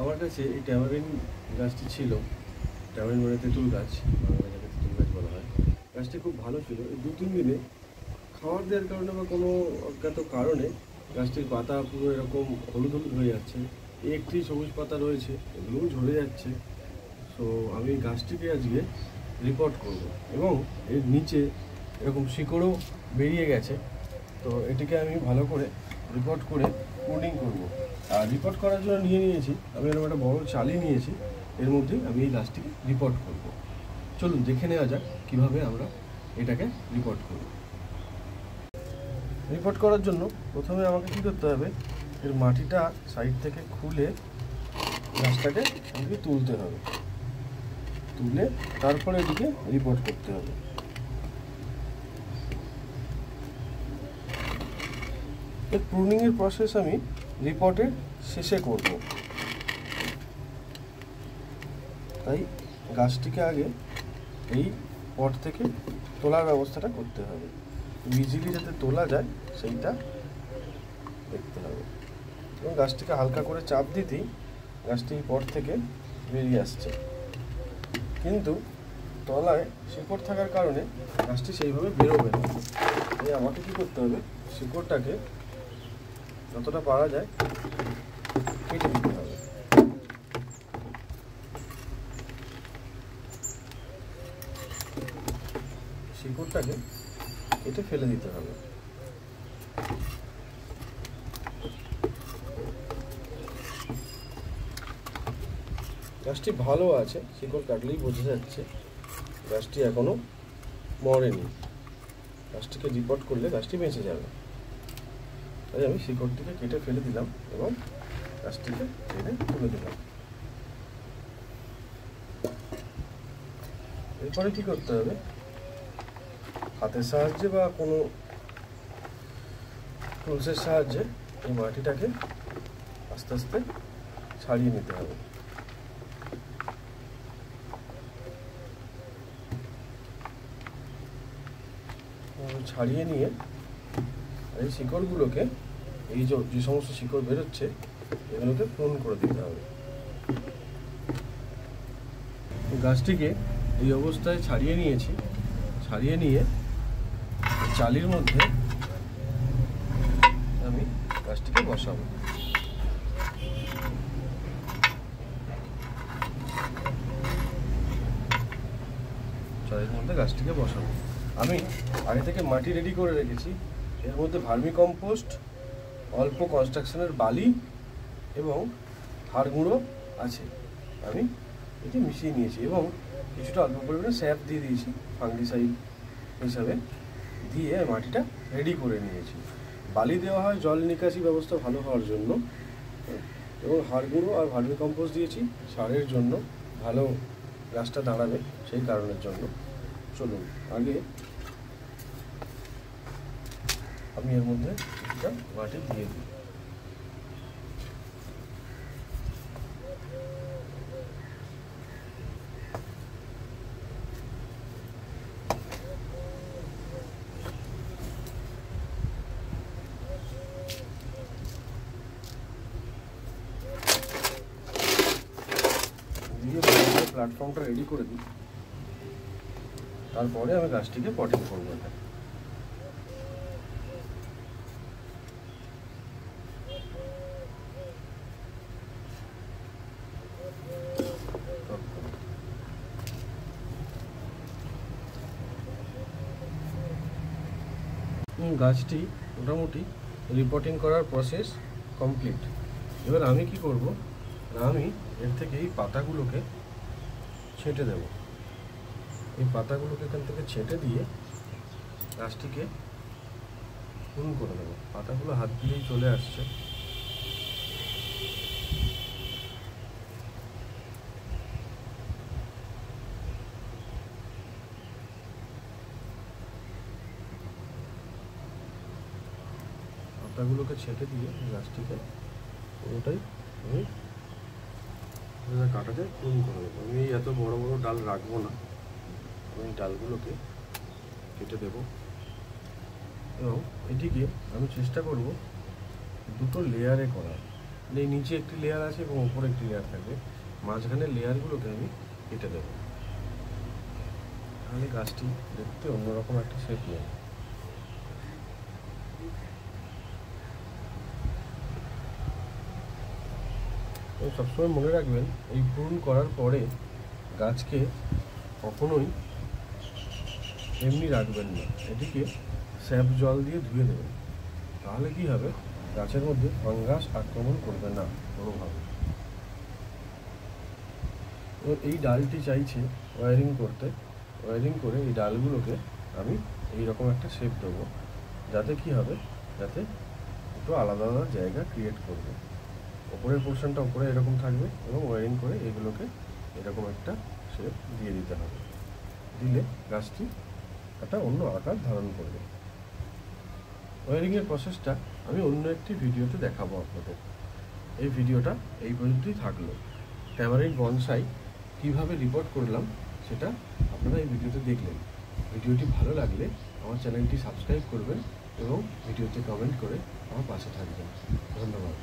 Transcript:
আমার কাছে এই ট্যামারিন গাছটি ছিল। ট্যামারিন মানে তেঁতুল গাছ, বাংলা যাকে তেঁতুল গাছ বলা হয়। গাছটি খুব ভালো ছিল। এই 2-3 দিনে খাবার দেওয়ার কারণে বা কোনো অজ্ঞাত কারণে গাছটির পাতা পুরো এরকম হলুদ হলুদ হয়ে যাচ্ছে। একটি সবুজ পাতা রয়েছে, এগুলোও ঝরে যাচ্ছে। সো আমি গাছটিকে আজকে রিপোর্ট করব এবং এর নিচে এরকম শিকড়ও বেরিয়ে গেছে। তো এটিকে আমি ভালো করে রিপোর্ট করে প্রুনিং করব। আর রিপোর্ট করার জন্য নিয়েছি আমি এরকম একটা বড় চালি নিয়েছি। এর মধ্যে আমি এই গাছটিকে রিপোর্ট করব। চলুন দেখে নেওয়া যাক কীভাবে আমরা এটাকে রিপোর্ট করব। রিপোর্ট করার জন্য প্রথমে আমাকে কী করতে হবে, এর মাটিটা সাইড থেকে খুলে গাছটাকে আমাকে তুলতে হবে, তুলে তারপরে এদিকে রিপোর্ট করতে হবে। এই প্রুনিংয়ের প্রসেস আমি রিপোর্টের শেষে করব, তাই গাছটিকে আগে এই পট থেকে তোলার ব্যবস্থাটা করতে হবে। ইজিলি যাতে তোলা যায় সেইটা দেখতে হবে। এবং গাছটিকে হালকা করে চাপ দিতেই গাছটি এই পট থেকে বেরিয়ে আসছে, কিন্তু তলায় শিকড় থাকার কারণে গাছটি সেইভাবে বেরোবে না। তাই আমাকে কী করতে হবে, শিকড়টাকে যতটা পারা যায় কেটে দিতে হবে। শিকড়টাকে কেটে ফেলে দিতে হবে। গাছটি ভালো আছে, শিকড় কাটলেই বোঝা যাচ্ছে গাছটি এখনো মরেনি। গাছটিকে রিপোর্ট করলে গাছটি বেঁচে যাবে। তাই আমি শিকড়টিকে কেটে ফেলে দিলাম এবং গাছটিকে টেনে তুলে দিলাম। এরপরে কি করতে হবে, হাতের সাহায্যে বা কোনো টুলসের সাহায্যে এই মাটিটাকে আস্তে আস্তে ছাড়িয়ে নিতে হবে। ছাড়িয়ে নিয়ে এই শিকড়গুলোকে, এই যে সমস্ত শিকড় বেরোচ্ছে এগুলোকে প্রুন করে দিতে হবে। গাছটিকে এই অবস্থায় ছাড়িয়ে নিয়েছি। ছাড়িয়ে নিয়ে চালির মধ্যে আমি গাছটিকে বসাবো। চালির মধ্যে গাছটিকে বসাবো। আমি আগে থেকে মাটি রেডি করে রেখেছি। এর মধ্যে ভার্মি কম্পোস্ট, অল্প কনস্ট্রাকশনের বালি এবং হাড় গুঁড়ো আছে। আমি এটি মিশিয়ে নিয়েছি এবং কিছুটা অল্প পরিমাণে স্যাপ দিয়ে দিয়েছি ফাঙ্গিসাইড হিসাবে, দিয়ে মাটিটা রেডি করে নিয়েছি। বালি দেওয়া হয় জল নিকাশি ব্যবস্থা ভালো হওয়ার জন্য, এবং হাড় গুঁড়ো আর ভার্মি কম্পোস্ট দিয়েছি সারের জন্য, ভালো গাছটা দাঁড়াবে সেই কারণের জন্য। চলুন আগে আমি এর মধ্যে কিছুটা মাটি দিয়ে দিই। দিয়ে প্ল্যাটফর্মটা রেডি করে দিই, তারপরে আমি গাছটিকে পটিং করবো। এটা গাছটি মোটামুটি রিপোর্টিং করার প্রসেস কমপ্লিট। এবার আমি কি করব, আমি এর থেকে এই পাতাগুলোকে ছেঁটে দেব। এই পাতাগুলোকে এখান থেকে ছেঁটে দিয়ে গাছটিকে প্রুন করে দেবো। পাতাগুলো হাত দিয়েই চলে আসছে। পাতাগুলোকে ছেঁটে দিয়ে গাছটিকে পুরোটাই আমি কাটাতে প্রুন করে দেবো। আমি এত বড় বড় ডাল রাখবো না, আমি ডালগুলোকে কেটে দেব এবং এটিকে আমি চেষ্টা করব দুটো লেয়ারে করার। এই নিচে একটি লেয়ার আছে এবং উপরে একটি লেয়ার থাকবে, মাঝখানে লেয়ারগুলোকে আমি কেটে দেবো, তাহলে গাছটি দেখতে অন্যরকম একটা শেপ নেবে। তো সবসময় মনে রাখবেন, এই প্রুন করার পরে গাছকে কখনোই এমনি রাখবেন না, এটিকে স্যাপ জল দিয়ে ধুয়ে দেবেন। তাহলে কি হবে, গাছের মধ্যে ফাঙ্গাস আক্রমণ করবে না কোনোভাবে। তো এই ডালটি চাইছে ওয়্যারিং করতে, ওয়্যারিং করে এই ডালগুলোকে আমি এইরকম একটা শেপ দেবো, যাতে কি হবে, যাতে একটু আলাদা আলাদা জায়গা ক্রিয়েট করবে। ওপরের পোর্শনটা ওপরে এরকম থাকবে এবং ওয়্যারিং করে এগুলোকে এরকম একটা শেপ দিয়ে দিতে হবে, দিলে গাছটি একটা অন্য আকার ধারণ করবে। ওয়্যারিংয়ের প্রসেসটা আমি অন্য একটি ভিডিওতে দেখাবো আপনাদের। এই ভিডিওটা এই পর্যন্তই থাকলো। ট্যামারিন্ড বনসাই কীভাবে রিপোর্ট করলাম সেটা আপনারা এই ভিডিওতে দেখলেন। ভিডিওটি ভালো লাগলে আমার চ্যানেলটি সাবস্ক্রাইব করবেন এবং ভিডিওতে কমেন্ট করে আমার পাশে থাকবেন। ধন্যবাদ।